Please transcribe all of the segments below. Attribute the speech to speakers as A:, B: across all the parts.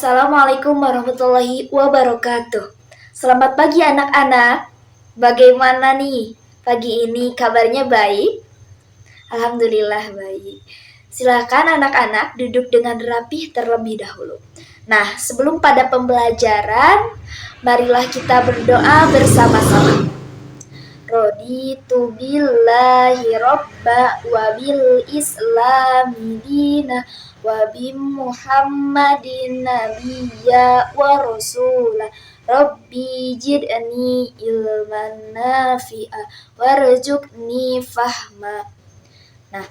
A: Assalamualaikum warahmatullahi wabarakatuh. Selamat pagi anak-anak. Bagaimana nih? Pagi ini kabarnya baik? Alhamdulillah baik. Silakan anak-anak duduk dengan rapih terlebih dahulu. Nah, sebelum pada pembelajaran, marilah kita berdoa bersama-sama. Raditu billahi robba wa bil islami dina wa bi Muhammadin nabiyya wa rasula Rabbi jid'ani ilman nafi'a warzuqni fahma. Nah,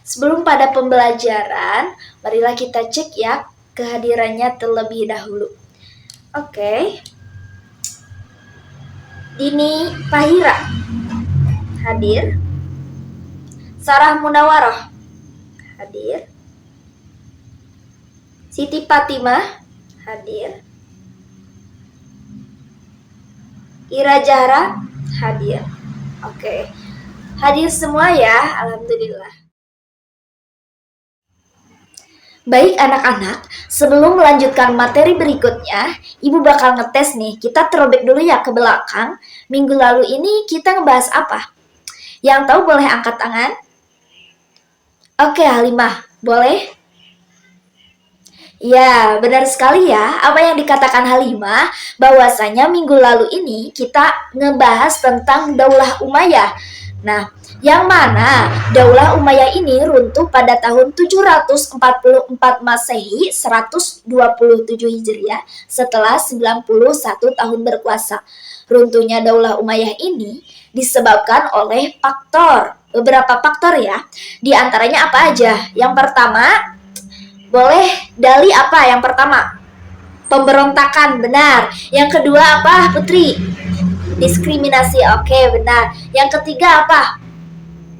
A: sebelum pada pembelajaran, marilah kita cek ya kehadirannya terlebih dahulu. Oke. Dini Fahira hadir. Sarah Munawaroh hadir. Siti Fatimah hadir. Ira Zahra hadir. Oke. Hadir semua ya, alhamdulillah. Baik anak-anak, sebelum melanjutkan materi berikutnya, Ibu bakal ngetes nih. Kita terobek dulu ya ke belakang. Minggu lalu ini kita ngebahas apa? Yang tahu boleh angkat tangan? Oke, Halimah, boleh? Ya, benar sekali ya. Apa yang dikatakan Halimah, bahwasanya minggu lalu ini kita ngebahas tentang Daulah Umayyah. Nah, yang mana Daulah Umayyah ini runtuh pada tahun 744 Masehi, 127 Hijriah, setelah 91 tahun berkuasa. Runtuhnya Daulah Umayyah ini disebabkan oleh beberapa faktor ya. Di antaranya apa aja? Yang pertama, boleh Dali apa yang pertama? Pemberontakan, benar. Yang kedua apa, Putri? Diskriminasi, oke, benar. Yang ketiga apa?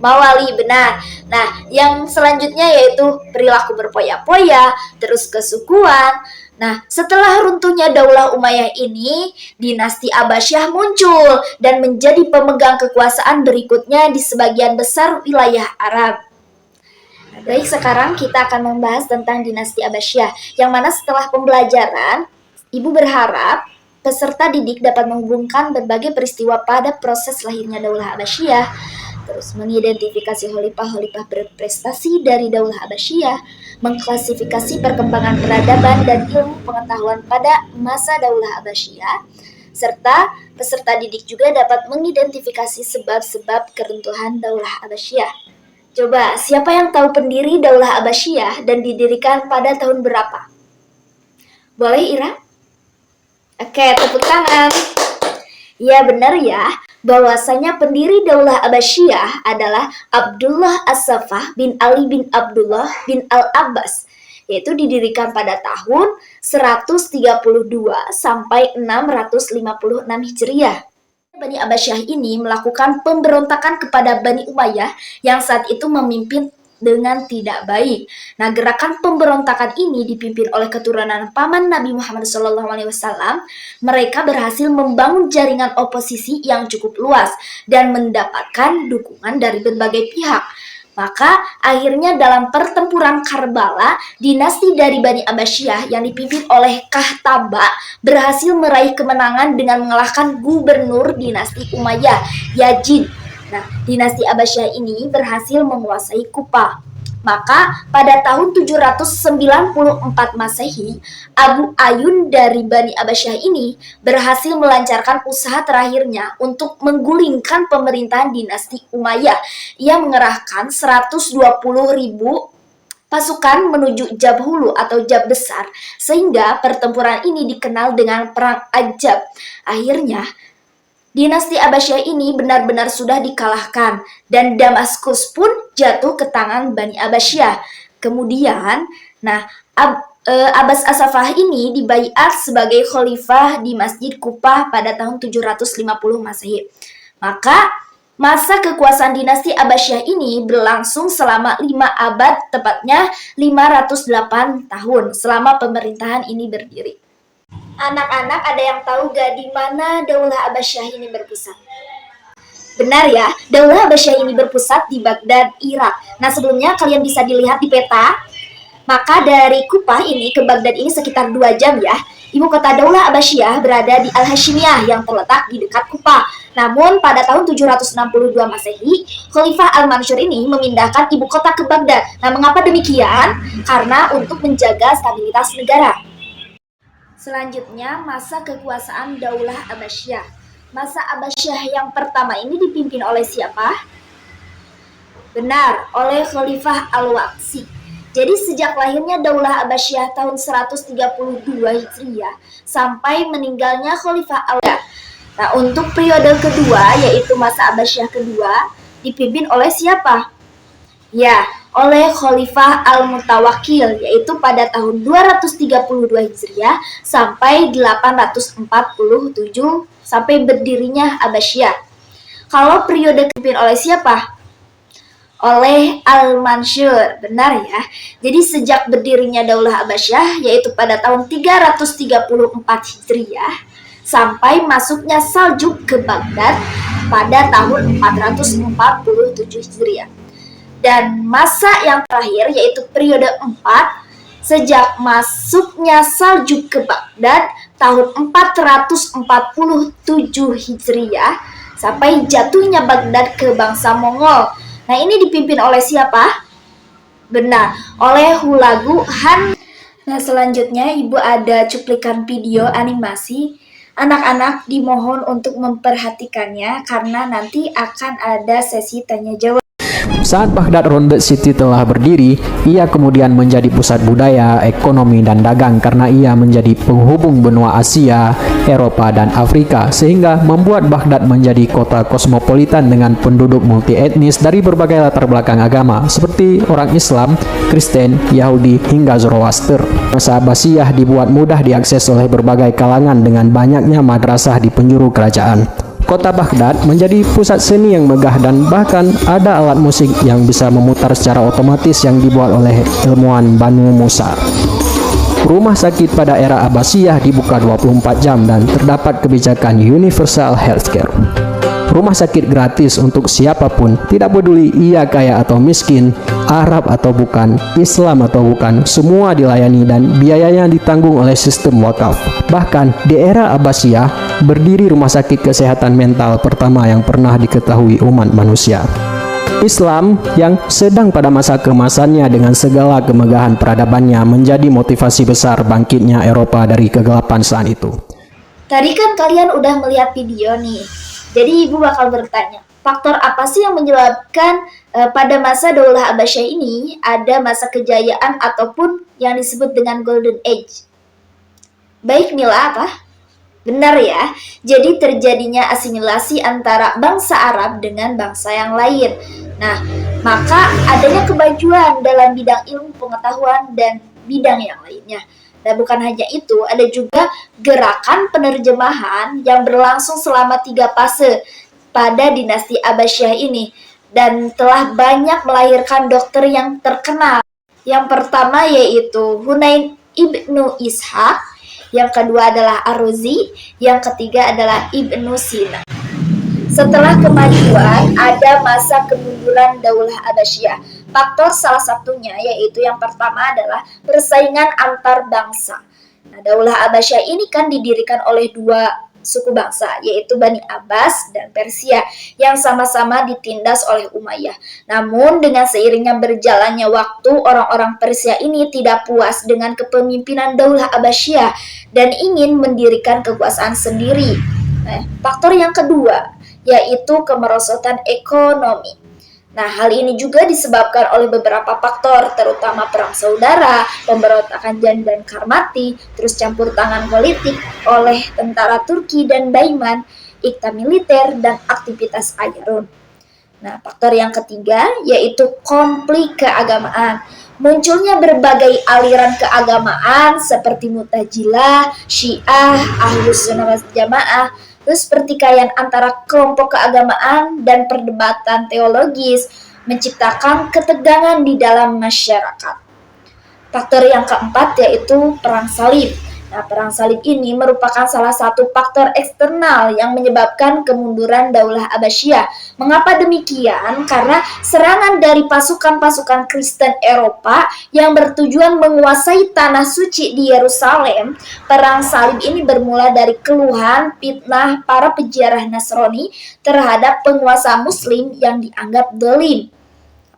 A: Mawali, benar. Nah, yang selanjutnya yaitu perilaku berpoya-poya, terus kesukuan. Nah, setelah runtuhnya Daulah Umayyah ini, dinasti Abbasiyah muncul dan menjadi pemegang kekuasaan berikutnya di sebagian besar wilayah Arab. Baik, sekarang kita akan membahas tentang dinasti Abbasiyah, yang mana setelah pembelajaran, Ibu berharap peserta didik dapat menghubungkan berbagai peristiwa pada proses lahirnya Daulah Abbasiyah, terus mengidentifikasi khalifah-khalifah berprestasi dari Daulah Abbasiyah, mengklasifikasi perkembangan peradaban dan ilmu pengetahuan pada masa Daulah Abbasiyah, serta peserta didik juga dapat mengidentifikasi sebab-sebab keruntuhan Daulah Abbasiyah. Coba, siapa yang tahu pendiri Daulah Abbasiyah dan didirikan pada tahun berapa? Boleh, Ira? Oke, tepuk tangan. Ya, benar ya, bahwasanya pendiri Daulah Abbasiyah adalah Abdullah As-Saffah bin Ali bin Abdullah bin Al-Abbas, yaitu didirikan pada tahun 132 sampai 656 Hijriah. Bani Abbasiyah ini melakukan pemberontakan kepada Bani Umayyah yang saat itu memimpin dengan tidak baik. Nah, gerakan pemberontakan ini dipimpin oleh keturunan paman Nabi Muhammad SAW. Mereka berhasil membangun jaringan oposisi yang cukup luas dan mendapatkan dukungan dari berbagai pihak. Maka akhirnya dalam pertempuran Karbala, dinasti dari Bani Abbasiyah yang dipimpin oleh Kahtaba berhasil meraih kemenangan dengan mengalahkan gubernur dinasti Umayyah, Yazid. Nah, dinasti Abbasiyah ini berhasil menguasai Kufa. Maka pada tahun 794 Masehi, Abu Ayyub dari Bani Abbasiyah ini berhasil melancarkan usaha terakhirnya untuk menggulingkan pemerintahan dinasti Umayyah. Ia mengerahkan 120.000 pasukan menuju Jabhulu atau Jab Besar, sehingga pertempuran ini dikenal dengan Perang Ajab. Akhirnya, dinasti Abbasiyah ini benar-benar sudah dikalahkan dan Damaskus pun jatuh ke tangan Bani Abbasiyah. Kemudian, Abbas As-Saffah ini dibaiat sebagai khalifah di Masjid Kufah pada tahun 750 Masehi. Maka masa kekuasaan dinasti Abbasiyah ini berlangsung selama 5 abad, tepatnya 508 tahun selama pemerintahan ini berdiri. Anak-anak, ada yang tahu gak di mana Daulah Abbasiyah ini berpusat? Benar ya, Daulah Abbasiyah ini berpusat di Baghdad, Irak. Nah, sebelumnya kalian bisa dilihat di peta. Maka dari Kupah ini ke Baghdad ini sekitar 2 jam ya. Ibu kota Daulah Abbasiyah berada di Al-Hashimiyah yang terletak di dekat Kupah. Namun pada tahun 762 Masehi, Khalifah Al-Mansur ini memindahkan ibu kota ke Baghdad. Nah, mengapa demikian? Karena untuk menjaga stabilitas negara. Selanjutnya, masa kekuasaan Daulah Abbasiyah. Masa Abbasiyah yang pertama ini dipimpin oleh siapa? Benar, oleh Khalifah Al-Waqsi. Jadi sejak lahirnya Daulah Abbasiyah tahun 132 Hijriah sampai meninggalnya Khalifah Al-Waqsi. Nah, untuk periode kedua, yaitu masa Abbasiyah kedua, dipimpin oleh siapa? Ya, oleh Khalifah Al-Mutawakkil, yaitu pada tahun 232 Hijriah sampai 847 sampai berdirinya Abbasiyah. Kalau periode dipimpin oleh siapa? Oleh Al-Mansur, benar ya. Jadi sejak berdirinya Daulah Abbasiyah, yaitu pada tahun 334 Hijriah, sampai masuknya Saljuk ke Baghdad pada tahun 447 Hijriah. Dan masa yang terakhir, yaitu periode 4, sejak masuknya Saljuk ke Baghdad tahun 447 Hijriah, sampai jatuhnya Baghdad ke bangsa Mongol. Nah, ini dipimpin oleh siapa? Benar, oleh Hulagu Han. Nah, selanjutnya Ibu ada cuplikan video animasi. Anak-anak dimohon untuk memperhatikannya karena nanti akan ada sesi tanya jawab.
B: Saat Baghdad Rounded City telah berdiri, ia kemudian menjadi pusat budaya, ekonomi, dan dagang karena ia menjadi penghubung benua Asia, Eropa, dan Afrika, sehingga membuat Baghdad menjadi kota kosmopolitan dengan penduduk multietnis dari berbagai latar belakang agama, seperti orang Islam, Kristen, Yahudi, hingga Zoroaster. Masa Abbasiyah dibuat mudah diakses oleh berbagai kalangan dengan banyaknya madrasah di penjuru kerajaan. Kota Baghdad menjadi pusat seni yang megah dan bahkan ada alat musik yang bisa memutar secara otomatis yang dibuat oleh ilmuwan Banu Musa. Rumah sakit pada era Abbasiyah dibuka 24 jam dan terdapat kebijakan Universal Healthcare. Rumah sakit gratis untuk siapapun, tidak peduli ia kaya atau miskin, Arab atau bukan, Islam atau bukan, semua dilayani dan biayanya ditanggung oleh sistem wakaf. Bahkan di era Abbasiyah, berdiri rumah sakit kesehatan mental pertama yang pernah diketahui umat manusia. Islam yang sedang pada masa keemasannya dengan segala kemegahan peradabannya menjadi motivasi besar bangkitnya Eropa dari kegelapan saat itu.
A: Tadi kan kalian udah melihat video nih. Jadi Ibu bakal bertanya, faktor apa sih yang menyebabkan pada masa Daulah Abbasiyah ini ada masa kejayaan ataupun yang disebut dengan Golden Age? Baik Mila, apa? Benar ya, jadi terjadinya asimilasi antara bangsa Arab dengan bangsa yang lain. Nah, maka adanya kemajuan dalam bidang ilmu pengetahuan dan bidang yang lainnya. Dan bukan hanya itu, ada juga gerakan penerjemahan yang berlangsung selama 3 fase pada dinasti Abbasiyah ini dan telah banyak melahirkan dokter yang terkenal. Yang pertama yaitu Hunain Ibnu Ishaq, yang kedua adalah Ar-Razi, yang ketiga adalah Ibnu Sina. Setelah kemajuan, ada masa kemunduran Daulah Abbasiyah. Faktor salah satunya yaitu yang pertama adalah persaingan antar bangsa. Nah, Daulah Abbasiyah ini kan didirikan oleh 2 suku bangsa, yaitu Bani Abbas dan Persia, yang sama-sama ditindas oleh Umayyah. Namun dengan seiringnya berjalannya waktu, orang-orang Persia ini tidak puas dengan kepemimpinan Daulah Abbasiyah dan ingin mendirikan kekuasaan sendiri. Nah, faktor yang kedua yaitu kemerosotan ekonomi. Nah, hal ini juga disebabkan oleh beberapa faktor, terutama perang saudara, pemberontakan Jan dan Karmati, terus campur tangan politik oleh tentara Turki dan Baiman, ikta militer, dan aktivitas Ayarun. Nah, faktor yang ketiga yaitu konflik keagamaan. Munculnya berbagai aliran keagamaan seperti Mu'tazilah, Syiah, Ahlus Sunnah wal Jamaah, terus pertikaian antara kelompok keagamaan dan perdebatan teologis menciptakan ketegangan di dalam masyarakat. Faktor yang keempat yaitu perang salib. Nah, perang salib ini merupakan salah satu faktor eksternal yang menyebabkan kemunduran Daulah Abbasiyah. Mengapa demikian? Karena serangan dari pasukan-pasukan Kristen Eropa yang bertujuan menguasai tanah suci di Yerusalem. Perang salib ini bermula dari keluhan fitnah para peziarah Nasrani terhadap penguasa Muslim yang dianggap dolim.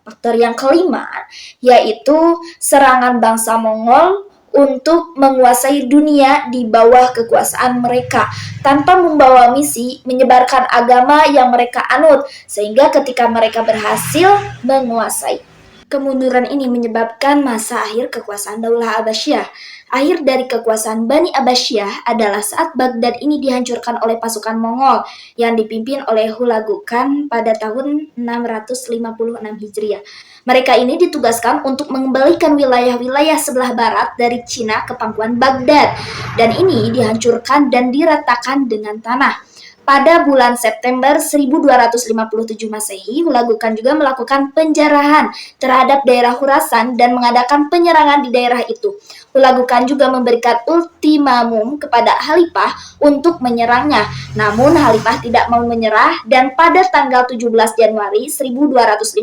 A: Faktor yang kelima yaitu serangan bangsa Mongol untuk menguasai dunia di bawah kekuasaan mereka tanpa membawa misi menyebarkan agama yang mereka anut, sehingga ketika mereka berhasil menguasai, kemunduran ini menyebabkan masa akhir kekuasaan Daulah Abbasiyah. Akhir dari kekuasaan Bani Abbasiyah adalah saat Baghdad ini dihancurkan oleh pasukan Mongol yang dipimpin oleh Hulagu Khan pada tahun 656 Hijriah. Mereka ini ditugaskan untuk mengembalikan wilayah-wilayah sebelah barat dari Cina ke pangkuan Baghdad, dan ini dihancurkan dan diratakan dengan tanah. Pada bulan September 1257 Masehi, Hulagu Khan juga melakukan penjarahan terhadap daerah Khurasan dan mengadakan penyerangan di daerah itu. Hulagu Khan juga memberikan ultimatum kepada Khalifah untuk menyerangnya. Namun Khalifah tidak mau menyerah, dan pada tanggal 17 Januari 1258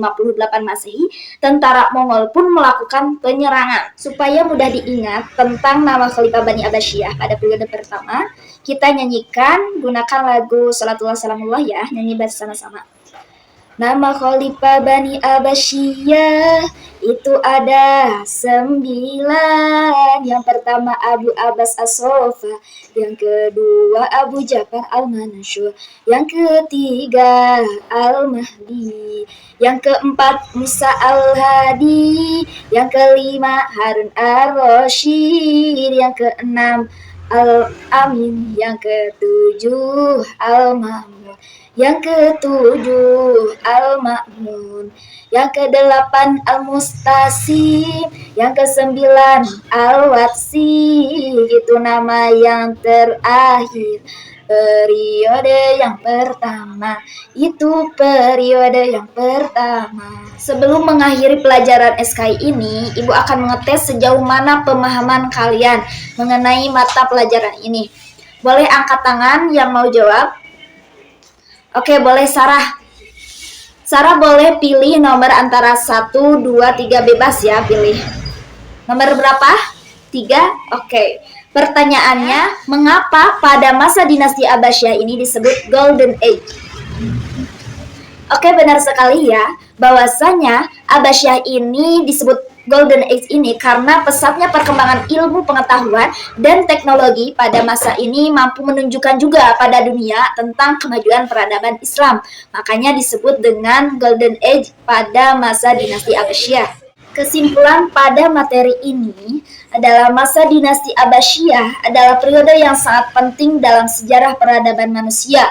A: Masehi, tentara Mongol pun melakukan penyerangan. Supaya mudah diingat tentang nama Khalifah Bani Abbasiyah pada periode pertama, kita nyanyikan, gunakan lagu Salatullah Salamullah ya, nyanyi bersama-sama. Nama Khalifah Bani Abbasiyah itu ada 9. Yang pertama Abu Abbas As-Sofa, yang kedua Abu Ja'far Al-Mansur, yang ketiga Al-Mahdi, yang keempat Musa Al-Hadi, yang kelima Harun Ar-Rasyid, yang keenam Al-Amin, yang ketujuh Al-Ma'mun, yang ketujuh Al-Ma'mun, yang kedelapan Al-Mustasim, yang kesembilan Al-Watsi. Itu nama yang terakhir. Periode yang pertama, itu periode yang pertama. Sebelum mengakhiri pelajaran SKI ini, Ibu akan mengetes sejauh mana pemahaman kalian mengenai mata pelajaran ini. Boleh angkat tangan yang mau jawab? Oke, boleh Sarah. Sarah boleh pilih nomor antara 1, 2, 3, bebas ya, pilih. Nomor berapa? 3? Oke. Pertanyaannya, mengapa pada masa dinasti Abbasiyah ini disebut Golden Age? Oke, benar sekali ya, bahwasanya Abbasiyah ini disebut Golden Age ini karena pesatnya perkembangan ilmu pengetahuan dan teknologi pada masa ini mampu menunjukkan juga pada dunia tentang kemajuan peradaban Islam. Makanya disebut dengan Golden Age pada masa dinasti Abbasiyah. Kesimpulan pada materi ini adalah masa dinasti Abbasiyah adalah periode yang sangat penting dalam sejarah peradaban manusia.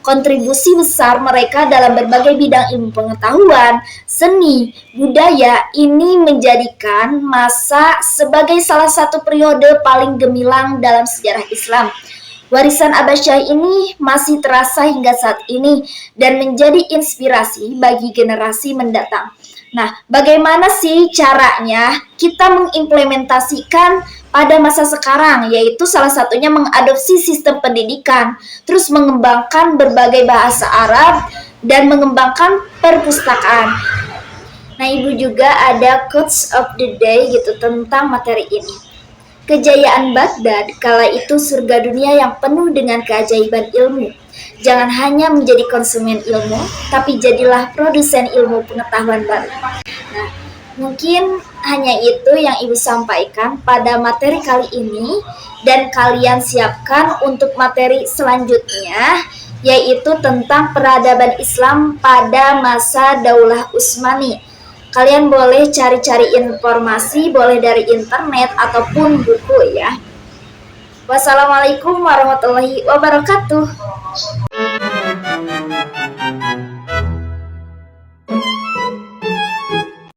A: Kontribusi besar mereka dalam berbagai bidang ilmu pengetahuan, seni, budaya ini menjadikan masa sebagai salah satu periode paling gemilang dalam sejarah Islam. Warisan Abbasiyah ini masih terasa hingga saat ini dan menjadi inspirasi bagi generasi mendatang. Nah, bagaimana sih caranya kita mengimplementasikan pada masa sekarang, yaitu salah satunya mengadopsi sistem pendidikan, terus mengembangkan berbagai bahasa Arab, dan mengembangkan perpustakaan. Nah, Ibu juga ada quotes of the day gitu tentang materi ini. Kejayaan Baghdad kala itu surga dunia yang penuh dengan keajaiban ilmu. Jangan hanya menjadi konsumen ilmu, tapi jadilah produsen ilmu pengetahuan baru. Nah, mungkin hanya itu yang Ibu sampaikan pada materi kali ini, dan kalian siapkan untuk materi selanjutnya, yaitu tentang peradaban Islam pada masa Daulah Utsmani. Kalian boleh cari-cari informasi, boleh dari internet ataupun buku ya. Wassalamualaikum warahmatullahi wabarakatuh.